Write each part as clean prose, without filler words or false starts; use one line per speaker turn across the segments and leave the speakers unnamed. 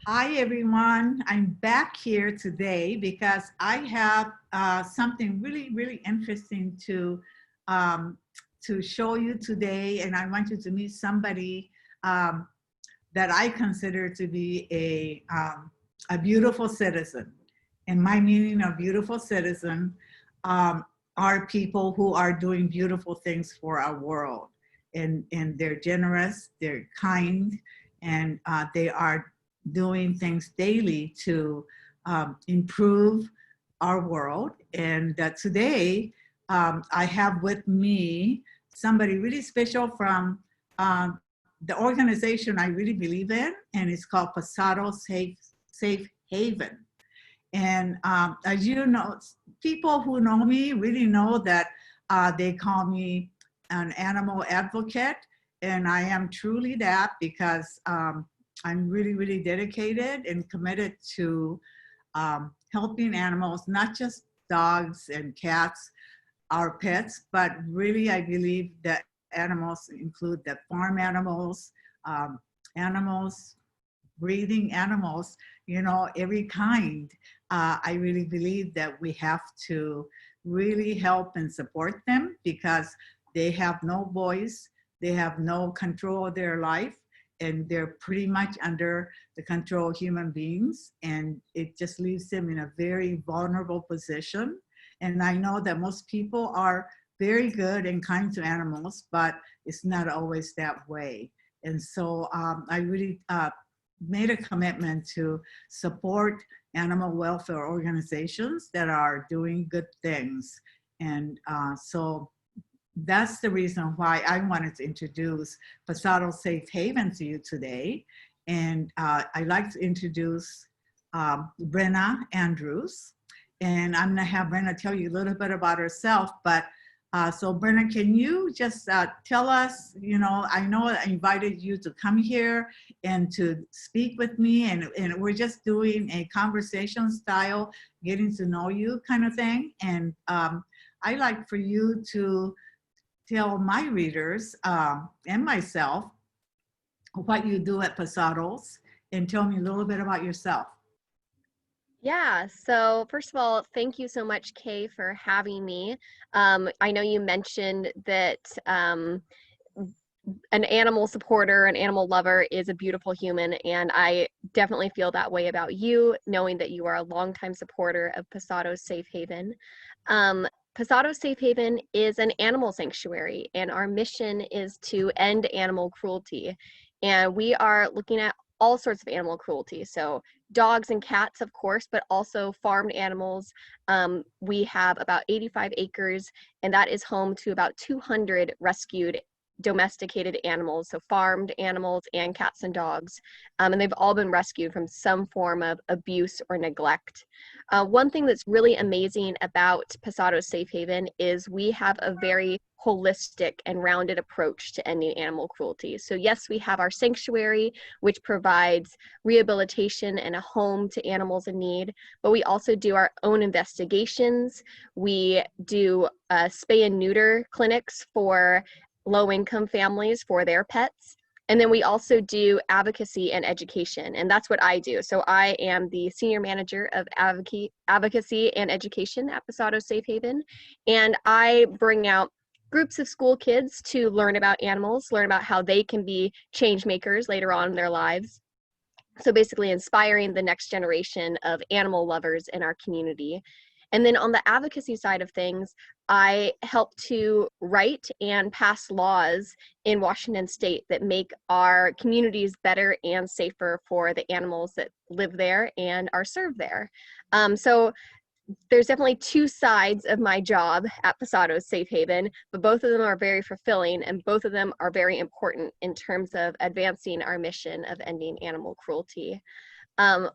Hi, everyone. I'm back here today because I have something really interesting um, to show you today, and I want you to meet somebody um, that I consider to be a beautiful citizen. And my meaning of beautiful citizen um, are people who are doing beautiful things for our world, and they're generous, they're kind, and they are doing things daily to improve our world. And today, I have with me somebody really special from the organization I really believe in, and it's called Pasado Safe Haven. And as you know, people who know me really know that they call me an animal advocate, and I am truly that because I'm really dedicated and committed to helping animals, not just dogs and cats, our pets, but really I believe that animals include the farm animals, um, animals, breathing animals, every kind. I really believe that we have to really help and support them because they have no voice, they have no control of their life, and they're pretty much under the control of human beings. And it just leaves them in a very vulnerable position. And I know that most people are very good and kind to animals, but it's not always that way. And so I really made a commitment to support animal welfare organizations that are doing good things. And so that's the reason why I wanted to introduce Pasado Safe Haven to you today. And I'd like to introduce Brenna Andrews. And I'm gonna have Brenna tell you a little bit about herself, but so Brenna, can you just tell us, I know I invited you to come here and to speak with me, and we're just doing a conversation style, getting to know you kind of thing. And I like for you to tell my readers and myself what you do at Pasados and tell me a little bit about yourself.
Yeah, so first of all, thank you so much, Kay, for having me. I know you mentioned that an animal supporter, an animal lover is a beautiful human, and I definitely feel that way about you, knowing that you are a longtime supporter of Pasado's Safe Haven. Um, Pasado's Safe Haven is an animal sanctuary, and our mission is to end animal cruelty. And we are looking at all sorts of animal cruelty. So dogs and cats, of course, but also farmed animals. We have about 85 acres, and that is home to about 200 rescued domesticated animals, so farmed animals and cats and dogs, and they've all been rescued from some form of abuse or neglect. One thing that's really amazing about Pasado's Safe Haven is we have a very holistic and rounded approach to ending animal cruelty. So yes, we have our sanctuary, which provides rehabilitation and a home to animals in need, but we also do our own investigations. We do spay and neuter clinics for low-income families for their pets. And then we also do advocacy and education, and that's what I do. So I am the senior manager of advocacy and education at Pasado Safe Haven, and I bring out groups of school kids to learn about animals, learn about how they can be change makers later on in their lives. So basically inspiring the next generation of animal lovers in our community. And then on the advocacy side of things, I help to write and pass laws in Washington state that make our communities better and safer for the animals that live there and are served there. So there's definitely two sides of my job at Pasado's Safe Haven, but both of them are very fulfilling and both of them are very important in terms of advancing our mission of ending animal cruelty.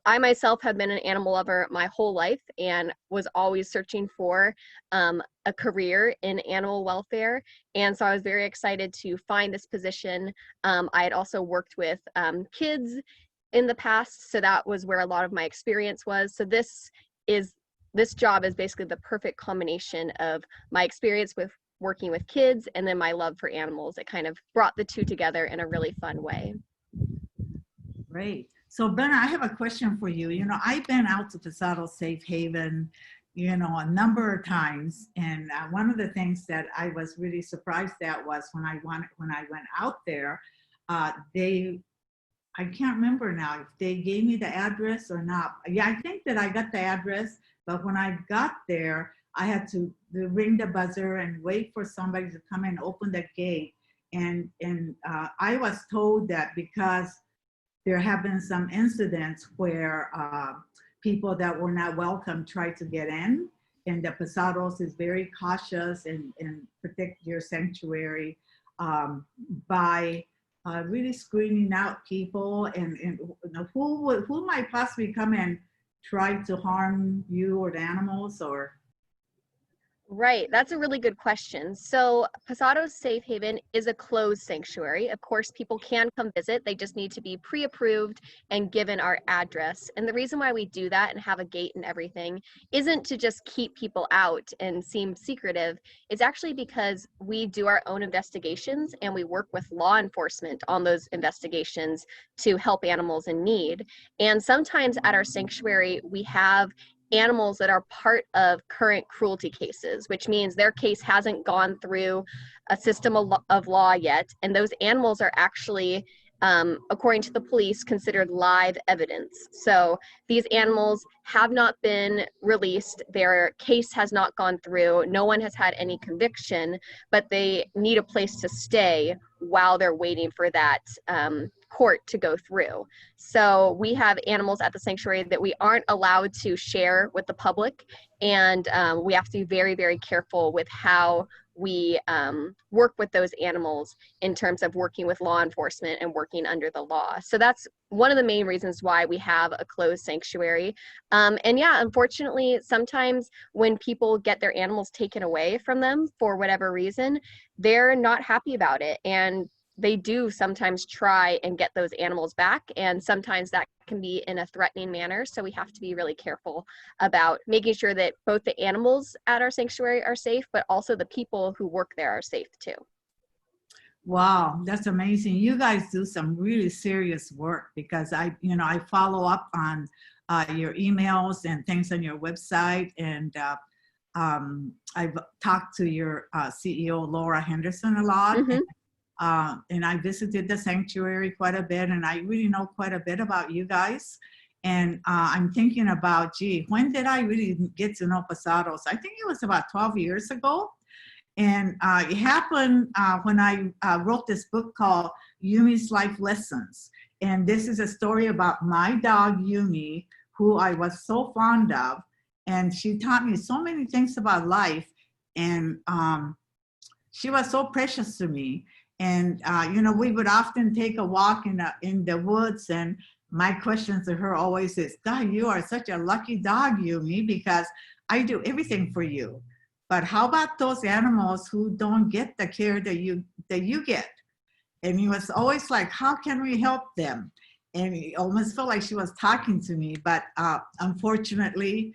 I myself have been an animal lover my whole life and was always searching for a career in animal welfare. And so I was very excited to find this position. I had also worked with kids in the past, so that was where a lot of my experience was. So this job is basically the perfect combination of my experience with working with kids and then my love for animals. It kind of brought the two together in a really fun way.
Great. So Brenna, I have a question for you. You know, I've been out to Pasado Safe Haven, you know, a number of times, and one of the things that I was really surprised at was when I went out there, they I can't remember now if they gave me the address or not. Yeah, I think that I got the address, but when I got there, I had to ring the buzzer and wait for somebody to come and open the gate. And I was told that because there have been some incidents where people that were not welcome tried to get in, and the Pasados is very cautious and protect your sanctuary by really screening out people and who might possibly come and try to harm you or the animals or.
Right, that's a really good question. So, Pasado's Safe Haven is a closed sanctuary. Of course, people can come visit, they just need to be pre approved and given our address. And the reason why we do that and have a gate and everything isn't to just keep people out and seem secretive. It's actually because we do our own investigations and we work with law enforcement on those investigations to help animals in need. And sometimes at our sanctuary, we have animals that are part of current cruelty cases, which means their case hasn't gone through a system of law yet. And those animals are actually, according to the police, considered live evidence. So these animals have not been released. Their case has not gone through. No one has had any conviction, but they need a place to stay while they're waiting for that court to go through. So we have animals at the sanctuary that we aren't allowed to share with the public, and we have to be very, very careful with how we work with those animals in terms of working with law enforcement and working under the law. So that's one of the main reasons why we have a closed sanctuary. And yeah, unfortunately, sometimes when people get their animals taken away from them for whatever reason, they're not happy about it. And they do sometimes try and get those animals back, and sometimes that can be in a threatening manner. So we have to be really careful about making sure that both the animals at our sanctuary are safe, but also the people who work there are safe too.
Wow, that's amazing. You guys do some really serious work because I follow up on your emails and things on your website, and I've talked to your CEO, Laura Henderson, a lot.
Mm-hmm.
And I visited the sanctuary quite a bit, and I really know quite a bit about you guys. And I'm thinking about, gee, when did I really get to know Pasados? I think it was about 12 years ago. And it happened when I wrote this book called Yumi's Life Lessons. And this is a story about my dog, Yumi, who I was so fond of. And she taught me so many things about life. And she was so precious to me. And, we would often take a walk in the woods. And my question to her always is, God, you are such a lucky dog, Yumi, because I do everything for you. But how about those animals who don't get the care that you get? And he was always like, how can we help them? And it almost felt like she was talking to me. But unfortunately,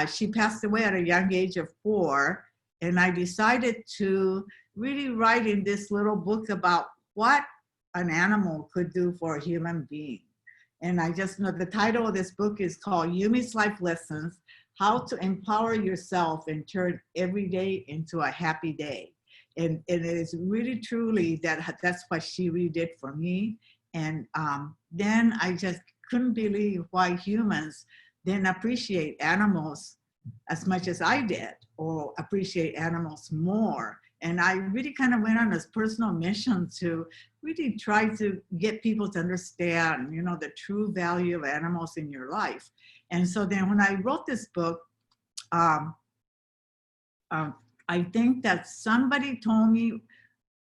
she passed away at a young age of 4. And I decided to really write in this little book about what an animal could do for a human being. And I just know the title of this book is called Yumi's Life Lessons, How to Empower Yourself and Turn Every Day into a Happy Day. And it is really, truly, that's what she really did for me. And then I just couldn't believe why humans didn't appreciate animals as much as I did, or appreciate animals more. And I really kind of went on this personal mission to really try to get people to understand, the true value of animals in your life. And so then when I wrote this book, I think that somebody told me,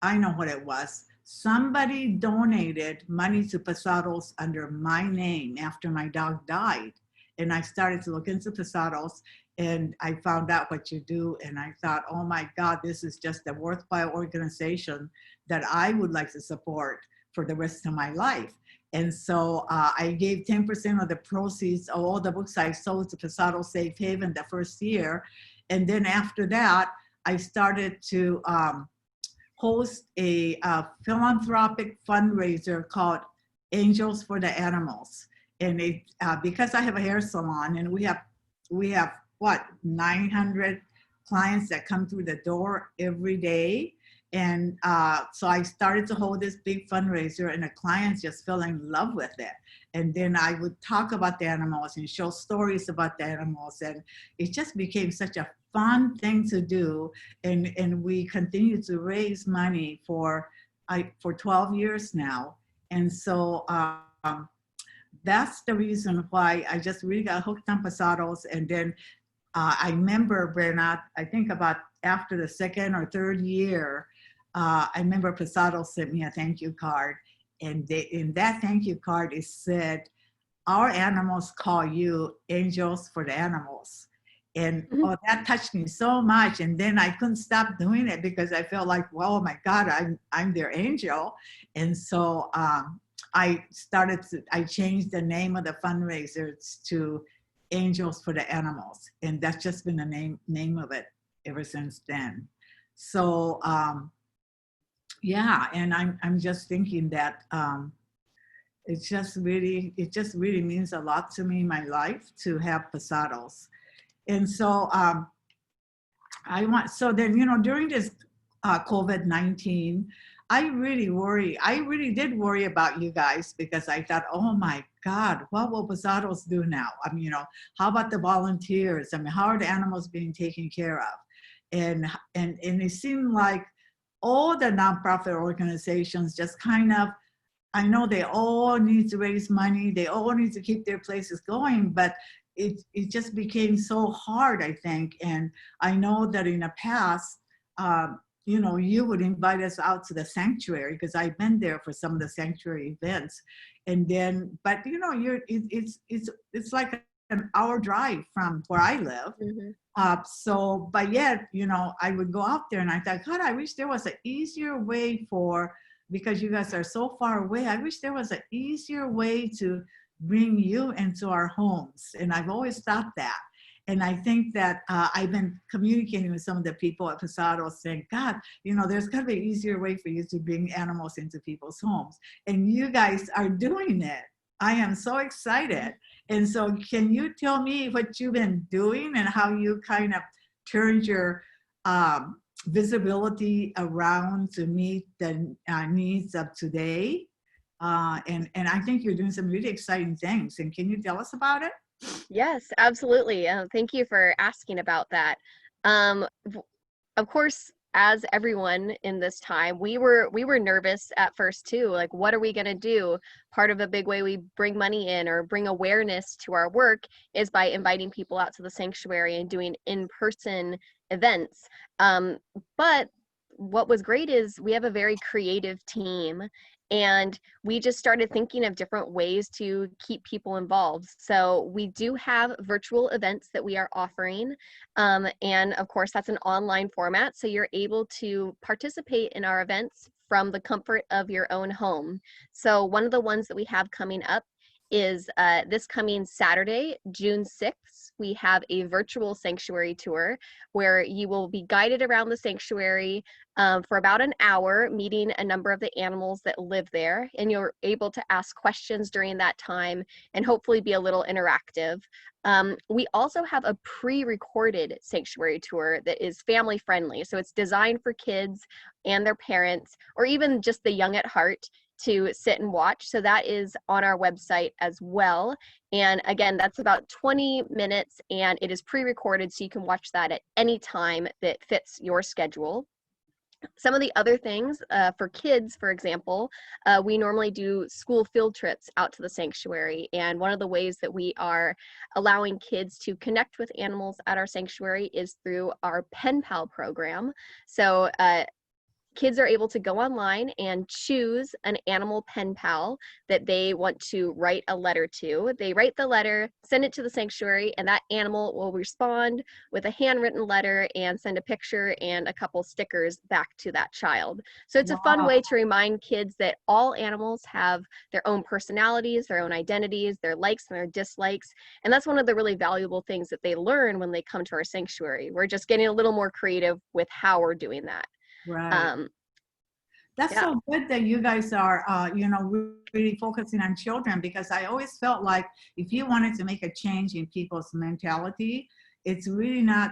I know what it was. Somebody donated money to Pasados under my name after my dog died. And I started to look into Pasados, and I found out what you do. And I thought, oh my God, this is just a worthwhile organization that I would like to support for the rest of my life. And so I gave 10% of the proceeds of all the books I sold to Pasado Safe Haven the first year. And then after that, I started to host a philanthropic fundraiser called Angels for the Animals. And it because I have a hair salon, and we have what, 900 clients that come through the door every day. And so I started to hold this big fundraiser, and the clients just fell in love with it. And then I would talk about the animals and show stories about the animals, and it just became such a fun thing to do. And we continue to raise money for 12 years now. And so that's the reason why I just really got hooked on Pasados. And then I remember, Brenna, I think about after the second or third year, I remember Pasado sent me a thank you card. And in that thank you card, it said, "Our animals call you angels for the animals." And
Mhm.
oh, that touched me so much. And then I couldn't stop doing it because I felt like, well, oh my God, I'm their angel. And so I changed the name of the fundraisers to Angels for the Animals. And that's just been the name of it ever since then. So yeah, and I'm just thinking that it just really means a lot to me in my life to have Pasados. And so so then, during this COVID-19, I really did worry about you guys, because I thought, oh my God, what will Pasados do now? I mean, how about the volunteers? I mean, how are the animals being taken care of? And it seemed like all the nonprofit organizations just kind of, I know they all need to raise money, they all need to keep their places going, but it just became so hard, I think. And I know that in the past, you would invite us out to the sanctuary, because I've been there for some of the sanctuary events. And then, but it's like an hour drive from where I live.
Mhm.
But yet, I would go out there, and I thought, God, I wish there was an easier way because you guys are so far away. I wish there was an easier way to bring you into our homes. And I've always thought that. And I think that I've been communicating with some of the people at Pasado, saying, God, there's got to be an easier way for you to bring animals into people's homes. And you guys are doing it. I am so excited. And so can you tell me what you've been doing and how you kind of turned your visibility around to meet the needs of today? And I think you're doing some really exciting things. And can you tell us about it?
Yes, absolutely. Thank you for asking about that. Of course, as everyone in this time, we were nervous at first too. Like, what are we going to do? Part of a big way we bring money in or bring awareness to our work is by inviting people out to the sanctuary and doing in-person events. But what was great is we have a very creative team, and we just started thinking of different ways to keep people involved. So we do have virtual events that we are offering. And of course, that's an online format. So you're able to participate in our events from the comfort of your own home. So one of the ones that we have coming up is this coming Saturday, June 6th. We have a virtual sanctuary tour where you will be guided around the sanctuary for about an hour, meeting a number of the animals that live there. And you're able to ask questions during that time and hopefully be a little interactive. We also have a pre-recorded sanctuary tour that is family friendly. So it's designed for kids and their parents, or even just the young at heart, to sit and watch. So that is on our website as well. And again, that's about 20 minutes, and it is pre-recorded, so you can watch that at any time that fits your schedule. Some of the other things for kids, for example, we normally do school field trips out to the sanctuary. And one of the ways that we are allowing kids to connect with animals at our sanctuary is through our Pen Pal program. So kids are able to go online and choose an animal pen pal that they want to write a letter to. They write the letter, send it to the sanctuary, and that animal will respond with a handwritten letter and send a picture and a couple stickers back to that child. So it's a fun
Wow.
way to remind kids that all animals have their own personalities, their own identities, their likes and their dislikes. And that's one of the really valuable things that they learn when they come to our sanctuary. We're just getting a little more creative with how we're doing that.
Right.
Um,
That's
Yeah.
so good that you guys are, really focusing on children, because I always felt like if you wanted to make a change in people's mentality, it's really not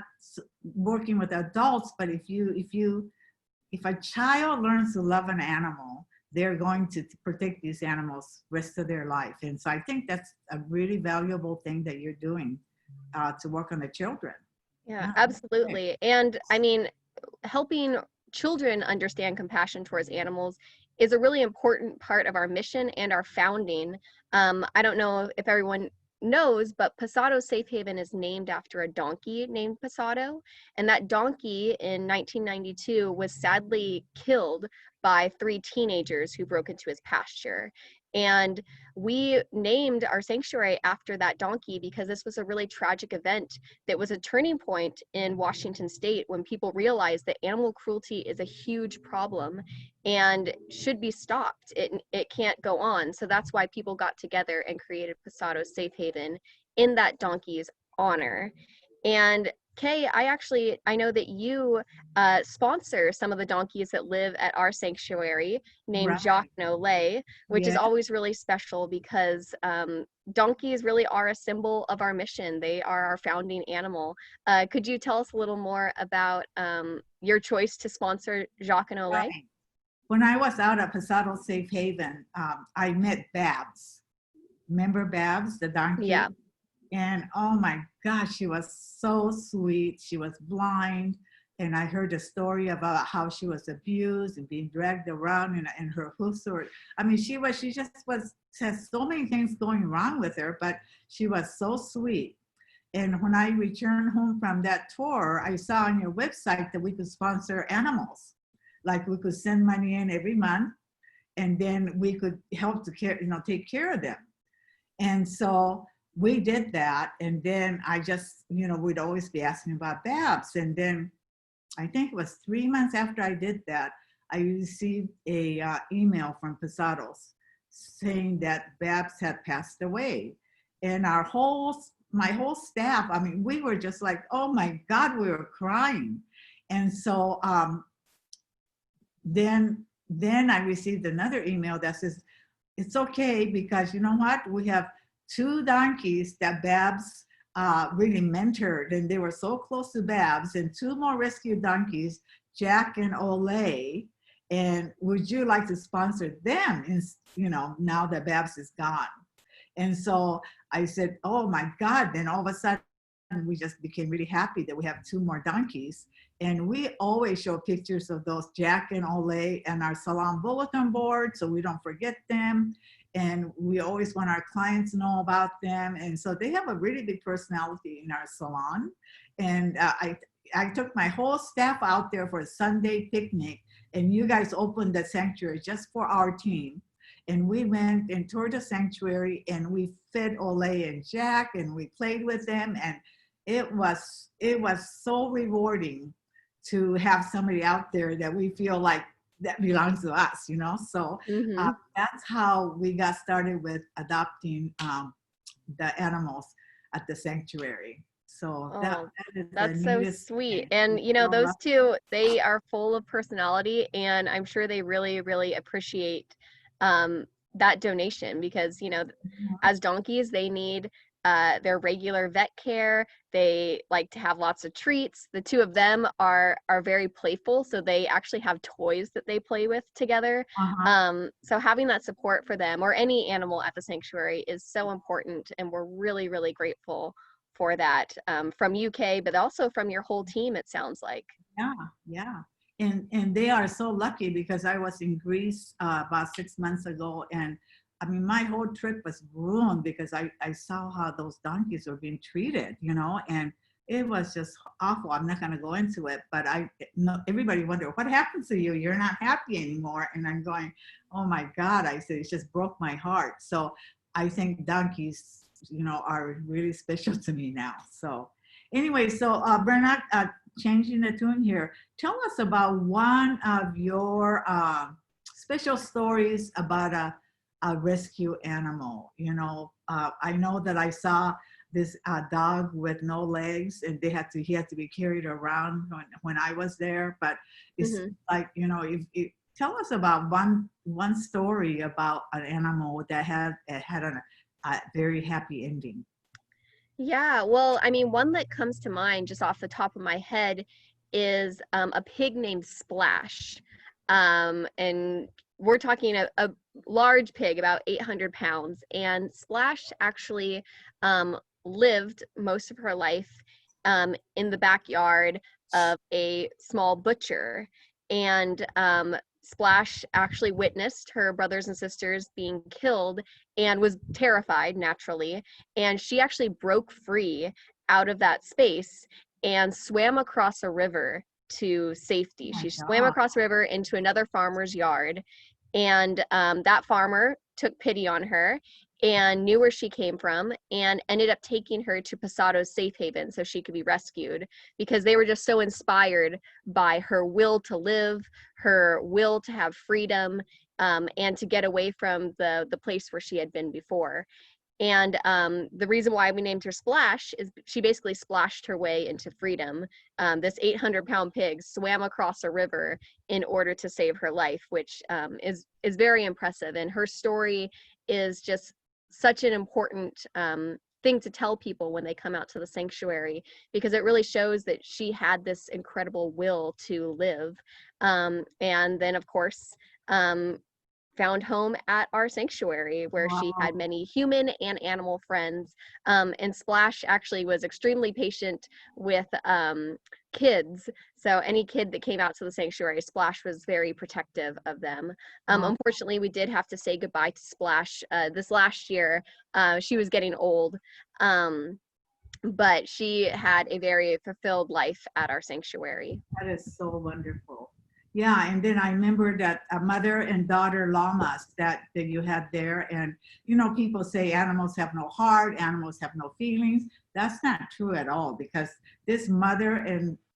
working with adults, but if a child learns to love an animal, they're going to protect these animals rest of their life. And so I think that's a really valuable thing that you're doing to work on the children.
Yeah,
Yeah, that's great.
absolutely. And I mean, helping children understand compassion towards animals is a really important part of our mission and our founding. I don't know if everyone knows, but Pasado Safe Haven is named after a donkey named Pasado. And that donkey in 1992 was sadly killed by three teenagers who broke into his pasture. And we named our sanctuary after that donkey because this was a really tragic event that was a turning point in Washington state when people realized that animal cruelty is a huge problem and should be stopped. It can't go on. So that's why people got together and created Pasado Safe Haven in that donkey's honor. And Kay, I know that you sponsor some of the donkeys that live at our sanctuary named Jacques
Right.
and Olay, which is
Yeah.
always really special because donkeys really are a symbol of our mission. They are our founding animal. Could you tell us a little more about your choice to sponsor Jacques and Olay?
Right. When I was out at Pasado Safe Haven, I met Babs. Remember Babs, the
Yeah.
donkey? And oh my gosh, she was so sweet. She was blind. And I heard a story about how she was abused and being dragged around and her hoofs were, I mean, she just was, has so many things going wrong with her, but she was so sweet. And when I returned home from that tour, I saw on your website that we could sponsor animals. Like we could send money in every month and then we could help to care, take care of them. And so we did that. And then I just, we'd always be asking about Babs. And then I think it was 3 months after I did that, I received a email from Pasados saying that Babs had passed away. And my whole staff, I mean, we were just like, oh my God, we were crying. And so then I received another email that says, it's okay because you know what? We have two donkeys that Babs really mentored, and they were so close to Babs, and two more rescue donkeys, Jack and Olay. And would you like to sponsor them? Now that Babs is gone. And so I said, oh my God. Then all of a sudden, we just became really happy that we have two more donkeys. And we always show pictures of those Jack and Olay and our salon bulletin board so we don't forget them. And we always want our clients to know about them. And so they have a really big personality in our salon. And I took my whole staff out there for a Sunday picnic, and you guys opened the sanctuary just for our team. And we went and toured the sanctuary, and we fed Olay and Jack, and we played with them. And it was so rewarding to have somebody out there that we feel like that belongs to us, So
Mm-hmm.
that's how we got started with adopting the animals at the sanctuary. So that
Oh,
is the
that's so
neatest
sweet.
thing.
And
It's so
those
lucky.
two, they are full of personality, and I'm sure they really, really appreciate um, that donation because, as donkeys, they need their regular vet care. They like to have lots of treats. The two of them are very playful, so they actually have toys that they play with together.
Uh-huh.
So having that support for them or any animal at the sanctuary is so important, and we're really, really grateful for that from UK, but also from your whole team, it sounds like.
Yeah, yeah. And they are so lucky because I was in Greece about 6 months ago, and I mean my whole trip was ruined because I saw how those donkeys were being treated, and it was just awful. I'm not going to go into it, but everybody wondered what happened to you. You're not happy anymore, and I'm going, oh my God! I said it just broke my heart. So I think donkeys, are really special to me now. So anyway, so Brenna, changing the tune here. Tell us about one of your special stories about a rescue animal. I know that I saw this dog with no legs, and he had to be carried around when I was there. But it's
Hmm.
like, tell us about one story about an animal that had a very happy ending.
Yeah, well, I mean, one that comes to mind just off the top of my head is a pig named Splash. And we're talking a large pig, about 800 pounds. And Splash actually lived most of her life in the backyard of a small butcher. And Splash actually witnessed her brothers and sisters being killed and was terrified, naturally, and she actually broke free out of that space and swam across a river to safety.
Oh my
She swam
God.
across a river into another farmer's yard, and that farmer took pity on her and knew where she came from and ended up taking her to Pasado's safe haven so she could be rescued, because they were just so inspired by her will to live, her will to have freedom, and to get away from the place where she had been before. And the reason why we named her Splash is she basically splashed her way into freedom. This 800-pound pig swam across a river in order to save her life, which is very impressive. And her story is just such an important thing to tell people when they come out to the sanctuary, because it really shows that she had this incredible will to live. And then, of course, found home at our sanctuary, where she
Wow.
had many human and animal friends. And Splash actually was extremely patient with kids. So any kid that came out to the sanctuary, Splash was very protective of them.
Wow.
Unfortunately, we did have to say goodbye to Splash this last year. She was getting old. But she had a very fulfilled life at our sanctuary.
That is so wonderful. Yeah, and then I remember that a mother and daughter llamas that you had there, and people say animals have no heart, animals have no feelings. That's not true at all, because this mother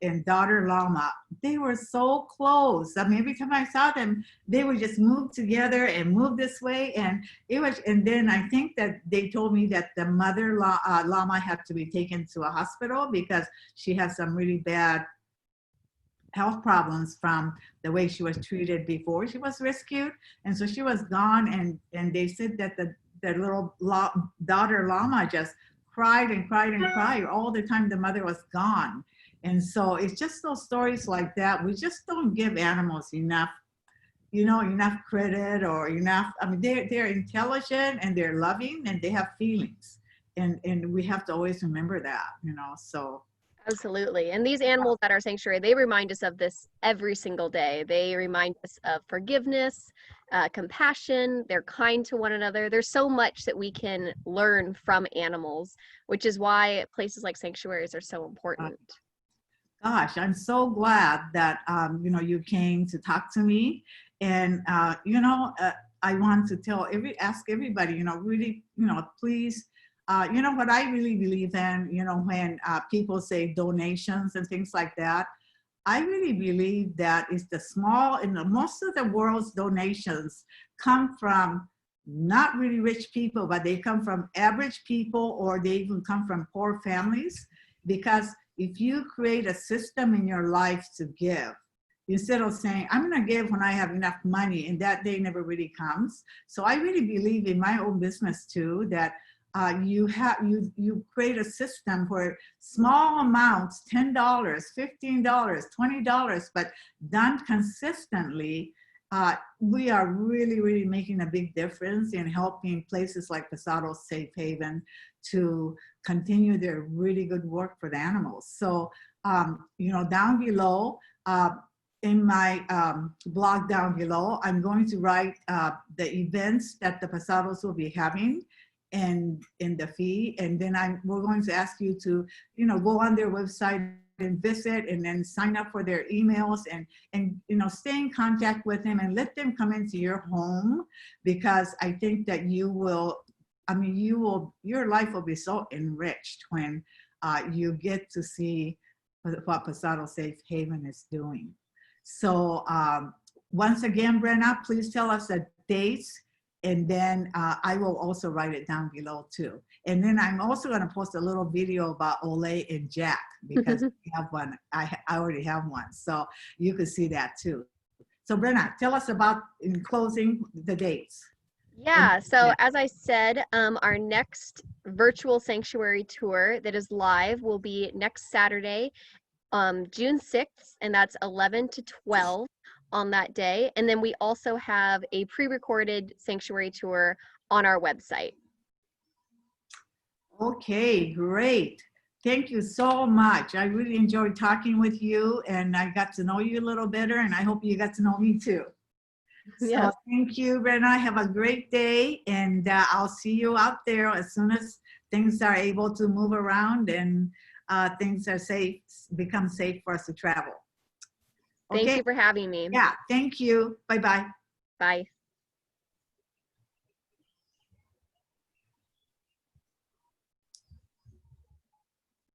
and daughter llama, they were so close. I mean, every time I saw them, they would just move together and move this way, and it was. And then I think that they told me that the mother llama had to be taken to a hospital because she had some really bad health problems from the way she was treated before she was rescued, and so she was gone. And they said that the little daughter llama just cried and cried and cried all the time the mother was gone. And so it's just those stories like that. We just don't give animals enough, enough credit, or enough. I mean, they're intelligent and they're loving and they have feelings, and we have to always remember that. So
Absolutely. And these animals at our sanctuary, they remind us of this every single day. They remind us of forgiveness, compassion. They're kind to one another. There's so much that we can learn from animals, which is why places like sanctuaries are so important.
gosh, I'm so glad that you came to talk to me, and I want to ask everybody, really, please, what I really believe in, when people say donations and things like that, I really believe that it's the small, and most of the world's donations come from not really rich people, but they come from average people, or they even come from poor families. Because if you create a system in your life to give, instead of saying, I'm going to give when I have enough money, and that day never really comes. So I really believe in my own business too, that you create a system where small amounts, $10, $15, $20, but done consistently, we are really, really making a big difference in helping places like Pasados Safe Haven to continue their really good work for the animals. So, down below, in my blog down below, I'm going to write the events that the Pasados will be having and in the fee. And then we're going to ask you to, go on their website and visit, and then sign up for their emails, and stay in contact with them and let them come into your home, because I think that your life will be so enriched when you get to see what Pasado Safe Haven is doing. So once again, Brenna, please tell us the dates, and then I will also write it down below too. And then I'm also going to post a little video about Olay and Jack, because we have one. I already have one, so you can see that too. So Brenna, tell us about, in closing, the dates.
Yeah, so as I said, our next virtual sanctuary tour that is live will be next Saturday, June 6th, and that's 11 to 12 on that day. And then we also have a pre-recorded sanctuary tour on our website.
Okay, great. Thank you so much. I really enjoyed talking with you, and I got to know you a little better, and I hope you got to know me too. So
Yes.
thank you, Brenna. Have a great day, and I'll see you out there as soon as things are able to move around and things are safe, become safe for us to travel.
Thank
Okay.
you for having me.
Yeah. Thank you. Bye-bye.
Bye.